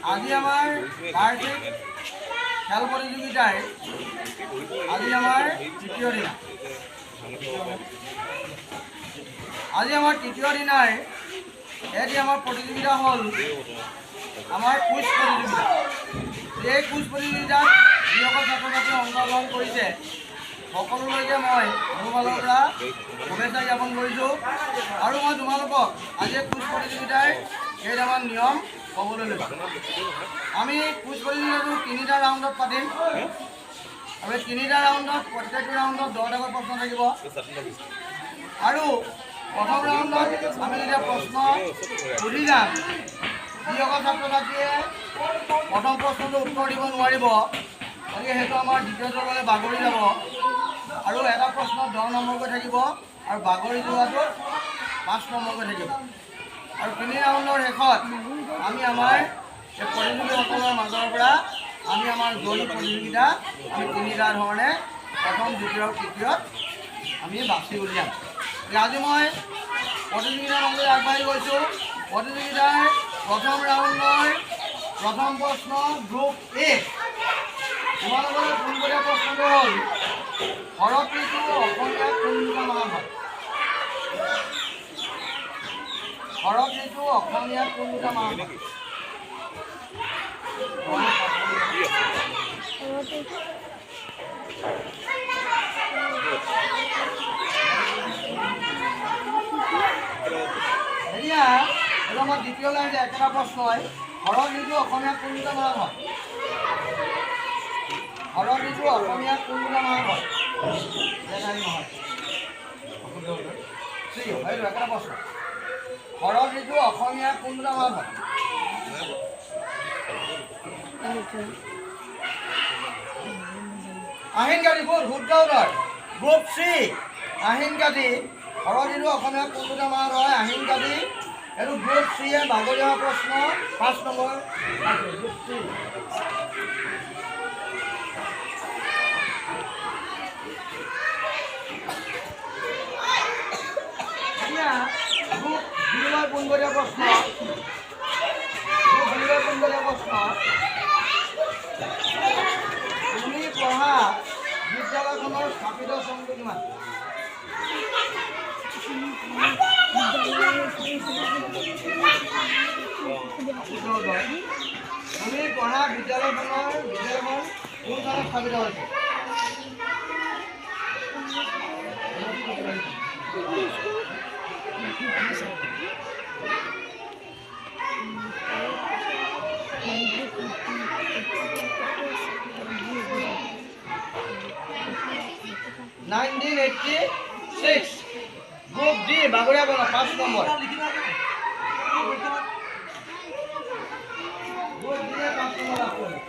আজি আমাৰ বাৰ্ষিক খেল প্ৰতিযোগিতাৰ আজি আমাৰ তৃতীয় দিনা। আজি আমাৰ তৃতীয় দিনাৰ এটি আমাৰ প্ৰতিযোগিতা হ'ল আমাৰ কুইজ প্ৰতিযোগিতা। এই কুইজ প্ৰতিযোগিতাত যিসকল ছাত্ৰ ছাত্ৰীয়ে অংশগ্ৰহণ কৰিছে সকলোলৈকে মই মোৰ ফালৰ পৰা শুভেচ্ছা জ্ঞাপন কৰিছোঁ। আৰু মই তোমালোকক আজি কুইজ প্ৰতিযোগিতাৰ কেইটামান নিয়ম ক'বলৈ লৈছোঁ। আমি কুইজ প্ৰতিযোগিতাটো 3টা ৰাউণ্ডত পাতিম। আমি 3টা ৰাউণ্ডত প্ৰত্যেকটো ৰাউণ্ডত 10টাকৈ প্ৰশ্ন থাকিব। আৰু প্ৰথম ৰাউণ্ডত আমি যেতিয়া প্ৰশ্ন সুধি যাম, যিসকল ছাত্ৰ ছাত্ৰীয়ে প্ৰথম প্ৰশ্নটো উত্তৰ দিব নোৱাৰিব, গতিকে সেইটো আমাৰ দ্বিতীয়টোলৈ বাগৰি যাব। আৰু এটা প্ৰশ্ন 10 নম্বৰকৈ থাকিব আৰু বাগৰি যোৱাটো 5 নম্বৰকৈ থাকিব। আৰু 3 ৰাউণ্ডৰ শেষত আমি আমাৰ এই প্ৰতিযোগীসকলৰ মাজৰ পৰা আমি আমাৰ জয়ী প্ৰতিযোগিতা আমি 3টা ধৰণে প্ৰথম, দ্বিতীয় আৰু তৃতীয়ত আমি বাছি উলিয়াম। আজি মই প্ৰতিযোগিতাৰ মাজলৈ আগবাঢ়ি গৈছোঁ। প্ৰতিযোগিতাৰ প্ৰথম ৰাউণ্ডৰ প্ৰথম প্ৰশ্ন গ্ৰুপ এ। তোমালোকৰ পোনপটীয়া প্ৰশ্নটো হ'ল শৰৎ ঋতু অসমীয়াত কোনটা মাহ হয়? শৰৎ ঋতু অসমীয়াত কোনটা মাহ হয়? এতিয়া এইটো আমাৰ দ্বিতীয় লাইন একেটা প্ৰশ্ন হয়। শৰৎ ঋতু অসমীয়াত কোনটা মাহ হয়? শৰৎ ঋতু অসমীয়াত কোনটা মাহ হয়? জানুৱাৰী মাহত। এইটো একেটা প্ৰশ্ন। শৰৎ ঋতু অসমীয়াত কোনটা মাহ হয়? আহিন কাতি। শুদ্ধ উত্তৰ গ্ৰুপ চি, আহিন কাতি। শৰৎ ঋতু অসমীয়াত কোনটা মাহ হয়? আহিন কাতি। এইটো গ্ৰুপ চিয়ে বাগৰি অহা প্ৰশ্ন 5 নম্বৰ। Group C. গ্ৰুপ বিলৈ পোনপটীয়া প্ৰশ্ন। গ্ৰুপ বিলৈ পোনপটীয়া প্ৰশ্ন। তুমি পঢ়া বিদ্যালয়খনৰ স্থাপিত চনটো কিমান? তুমি পঢ়া বিদ্যালয়খন কোন চনত স্থাপিত হৈছে? গ্ৰুপ ডি বাগৰিয়া বন 5 নম্বৰ। গ্ৰুপ ডি 5 নম্বৰ লাভ কৰিলে।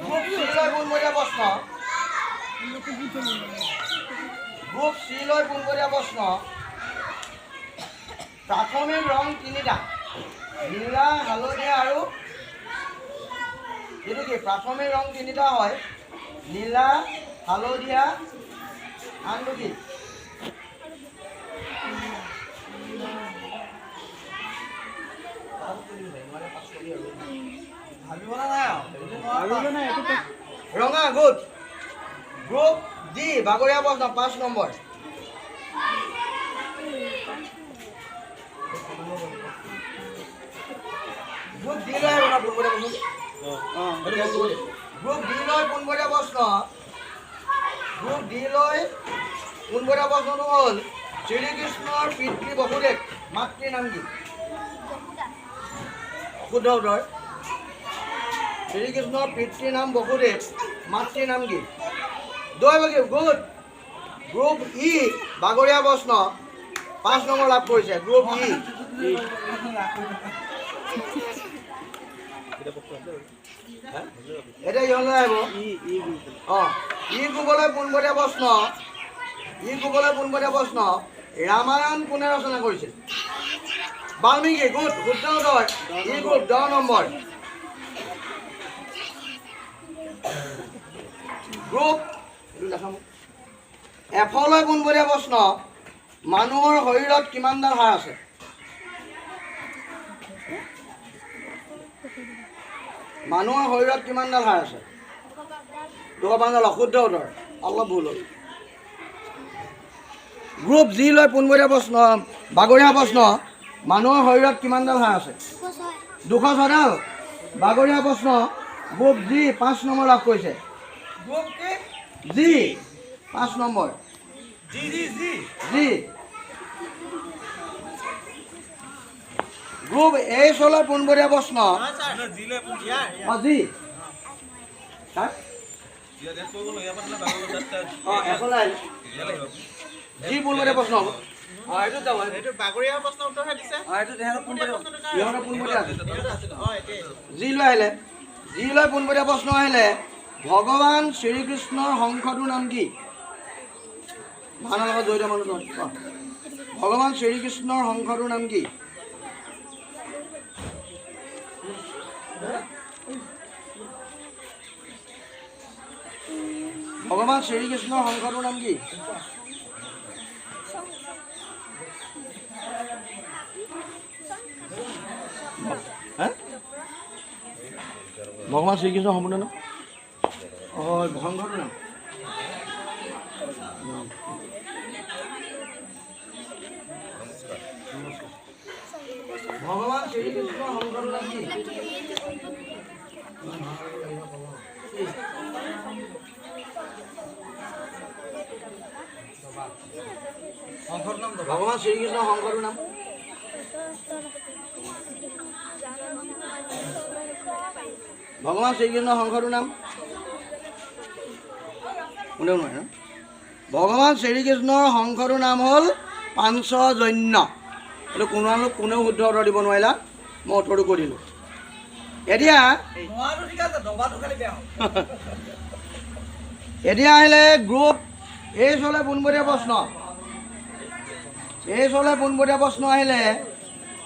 গ্ৰুপ চি লৈ পোনপটীয়া প্ৰশ্ন। গ্ৰুপ চি লৈ পোনপটীয়া প্ৰশ্ন। প্ৰাথমিক ৰং 3টা, নীলা, হালধীয়া আৰু এইটো কি? প্ৰাথমিক ৰং 3টা হয়, নীলা, হালধীয়া, আনটো কি? ৰঙা। গুড। গ্ৰুপ ডি বাগৰিয়া প্ৰশ্ন 5 নম্বৰ। গ্ৰুপ ডি লৈ পোনপটীয়া প্ৰশ্ন। গ্ৰুপ ডি লৈ পোনপটীয়া প্ৰশ্ন। গ্ৰুপ ডি লৈ পোনপটীয়া প্ৰশ্নটো হ'ল শ্ৰীকৃষ্ণৰ পিতৃ বসুদেৱ মাতৃৰ নাম কি? শুদ্ধ উত্তৰ। শ্ৰীকৃষ্ণৰ পিতৃৰ নাম বসুদেৱ, মাতৃৰ নাম কি? দৈৱকী। গুড। গ্ৰুপ ই বাগৰিয়া প্ৰশ্ন 5 নম্বৰ লাভ কৰিছে। গ্ৰুপ ই। এতিয়া ইহঁতলৈ আহিব। ই গ্ৰুপলৈ পোনপটীয়া প্ৰশ্ন। ই গ্ৰুপলৈ পোনপটীয়া প্ৰশ্ন। ৰামায়ণ কোনে ৰচনা কৰিছিল? বাল্মীকি। গুড। শুদ্ধ উত্তৰ। ই গ্ৰুপ 10 নম্বৰ। গ্ৰুপ এফলৈ পোনপটীয়া প্ৰশ্ন। মানুহৰ শৰীৰত কিমানডাল হাড় আছে? মানুহৰ শৰীৰত কিমানডাল হাড় আছে? 205ডাল। অশুদ্ধ উত্তৰ, অলপ ভুল হ'ল। গ্ৰুপ জি লৈ পোনপটীয়া প্ৰশ্ন, বাগৰীয়া প্ৰশ্ন। মানুহৰ শৰীৰত কিমানডাল হাড় আছে? 206ডাল। বাগৰীয়া প্ৰশ্ন। গ্ৰুপ জি 5 নম্বৰ লাভ কৰিছে। G 5 number. G. Group H লৈ পোনপটীয়া প্ৰশ্ন। জি জি পোনপটীয়া প্ৰশ্ন হ'ব। জি লৈ আহিলে, জি লৈ পোনপটীয়া প্ৰশ্ন আহিলে, ভগৱান শ্ৰীকৃষ্ণৰ শংখটোৰ নাম কি? ভাওনাৰ লগত জড়িত মানুহ। ভগৱান শ্ৰীকৃষ্ণৰ শংখটোৰ নাম কি? ভগৱান শ্ৰীকৃষ্ণৰ শংখটোৰ নাম কি? ভগৱান শ্ৰীকৃষ্ণৰ সম্পূৰ্ণ নাম? শংখটোৰ নাম ভগৱান শ্ৰীকৃষ্ণৰ শংখটোৰ নাম কি? ভগৱান শ্ৰীকৃষ্ণৰ শংখটোৰ নাম? ভগৱান শ্ৰীকৃষ্ণৰ শংখটোৰ নাম? কোনেও নোৱাৰে ন? ভগৱান শ্ৰীকৃষ্ণৰ শংখটোৰ নাম হ'ল পাঞ্চজন্য। এইটো কোনেও শুদ্ধ উত্তৰ দিব নোৱাৰিলা, মই উত্তৰটো কৈ দিলোঁ। এতিয়া এতিয়া আহিলে গ্ৰুপ এইচ হ'লে পোনপটীয়া প্ৰশ্ন। এইচ হ'লে পোনপটীয়া প্ৰশ্ন আহিলে,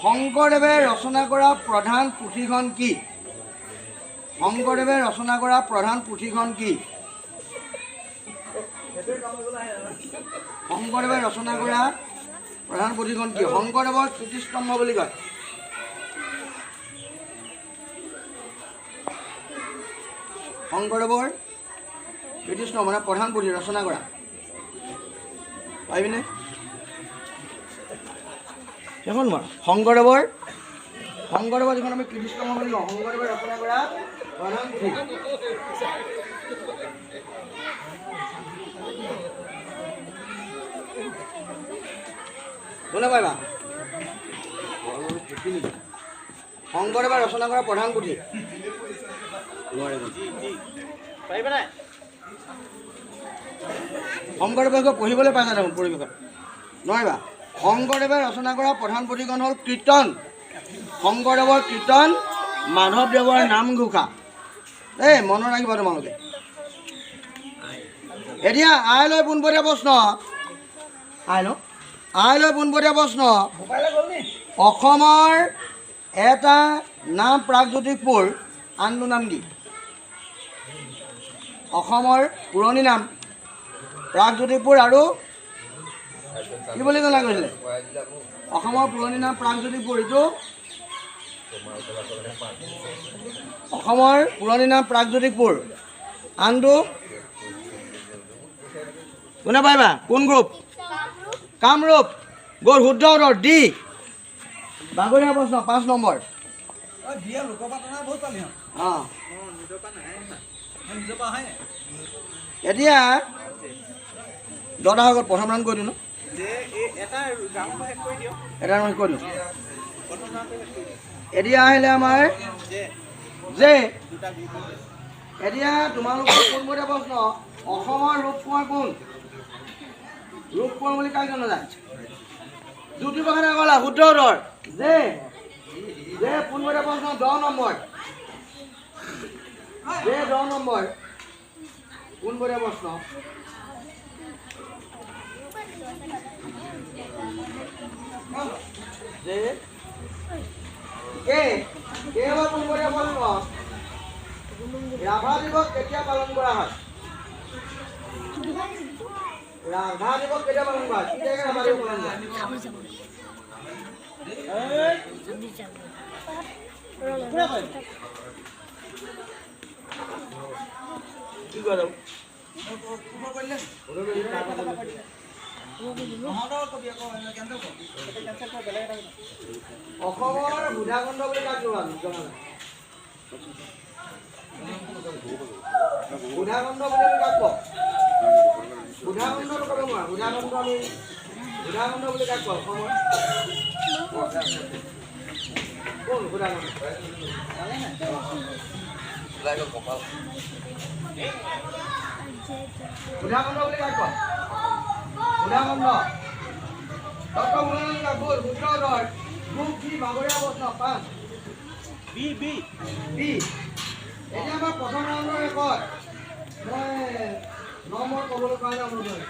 শংকৰদেৱে ৰচনা কৰা প্ৰধান পুথিখন কি? শংকৰদেৱে ৰচনা কৰা প্ৰধান পুথিখন কি? শংকৰদেৱে ৰচনা কৰা প্ৰধান পুথিখন কি? শংকৰদেৱৰ কীৰ্তিস্তম্ভ বুলি কয়। শংকৰদেৱৰ কীৰ্তিস্তম্ভ মানে প্ৰধান পুথি ৰচনা কৰা, পাৰিবিনে? সেইখন বাৰু শংকৰদেৱৰ যিখন আমি কীৰ্তিস্তম্ভ বুলি কওঁ, শংকৰদেৱে ৰচনা কৰা প্ৰধান পুথি। কোনে পাৰিবা? শংকৰদেৱে ৰচনা কৰা প্ৰধান পুথি পাৰিবা নাই? শংকৰদেৱে পঢ়িবলৈ পাইছা দেখোন পৰিৱেশত, নোৱাৰিবা? শংকৰদেৱে ৰচনা কৰা প্ৰধান পুথিখন হ'ল কীৰ্তন। শংকৰদেৱৰ কীৰ্তন, মাধৱদেৱৰ নামঘোষা। এই মনত ৰাখিবা তোমালোকে। এতিয়া আই লৈ পোনপটীয়া প্ৰশ্ন। আই লৈ পোনপটীয়া প্ৰশ্ন। অসমৰ এটা নাম প্ৰাগজ্যোতিষপুৰ, আনটো নাম কি? অসমৰ পুৰণি নাম প্ৰাগজ্যোতিষপুৰ আৰু কি বুলি ক'লা কৈছিলে? অসমৰ পুৰণি নাম প্ৰাগজ্যোতিষপুৰ, এইটো অসমৰ পুৰণি নাম প্ৰাগজ্যোতিষপুৰ, আনটো কোনে পাৰিবা? কোন গ্ৰুপ? কামৰূপ। গ'ল শুদ্ধ উত্তৰ ডি। বাগৰীয়া প্ৰশ্ন 5 নম্বৰ। এতিয়া দহটা হৈ গ'ল, প্ৰথম ৰাউণ্ড কৰি দিওঁ ন? এটা ৰাউণ্ড কৰি দিওঁ। এতিয়া আহিলে আমাৰ যে, এতিয়া তোমালোকৰ পোনপটীয়া প্ৰশ্ন, অসমৰ ৰূপ কোঁৱৰ কোন? ৰূপ কোঁৱৰ বুলি কাক জনা যায়? জ্যোতিপ্ৰসাদে ক'লা, শুদ্ধ উত্তৰ যে। পোনপটীয়া প্ৰশ্ন 10 নম্বৰ। 10 নম্বৰ পোনপটীয়া প্ৰশ্ন। পোনপটীয়া প্ৰশ্ন, ৰাভা দিৱস কেতিয়া পালন কৰা হয়? ৰাভা দিৱস কেতিয়া পালন কৰা হয়? কি তাৰিখে ৰাভা দিৱস পালন কৰা হয়? কি কৰা যাব অসমৰ বুধাখণ্ড বুলি কাক জনা বুধাখণ্ড বুলি আমি কাক কওঁ বুধাখণ্ডটো ক'ব নোৱাৰা বুধাখণ্ড আমি বুধাখণ্ড বুলি কাক কওঁ অসমৰ কোন বুধাখণ্ড বুধাখণ্ড বুলি কাক কয় বুধাখণ্ড ডক্টৰ মনোৰঞ্জন কাপুৰ সূত্ৰধৰ গ্ৰুপ বি বাগৰীয়া প্ৰশ্ন 5 বি এতিয়া আমাৰ প্ৰথম ৰাউণ্ডৰ শেষত মই নম্বৰ ক'বলৈ কাৰণে অনুৰোধ কৰিম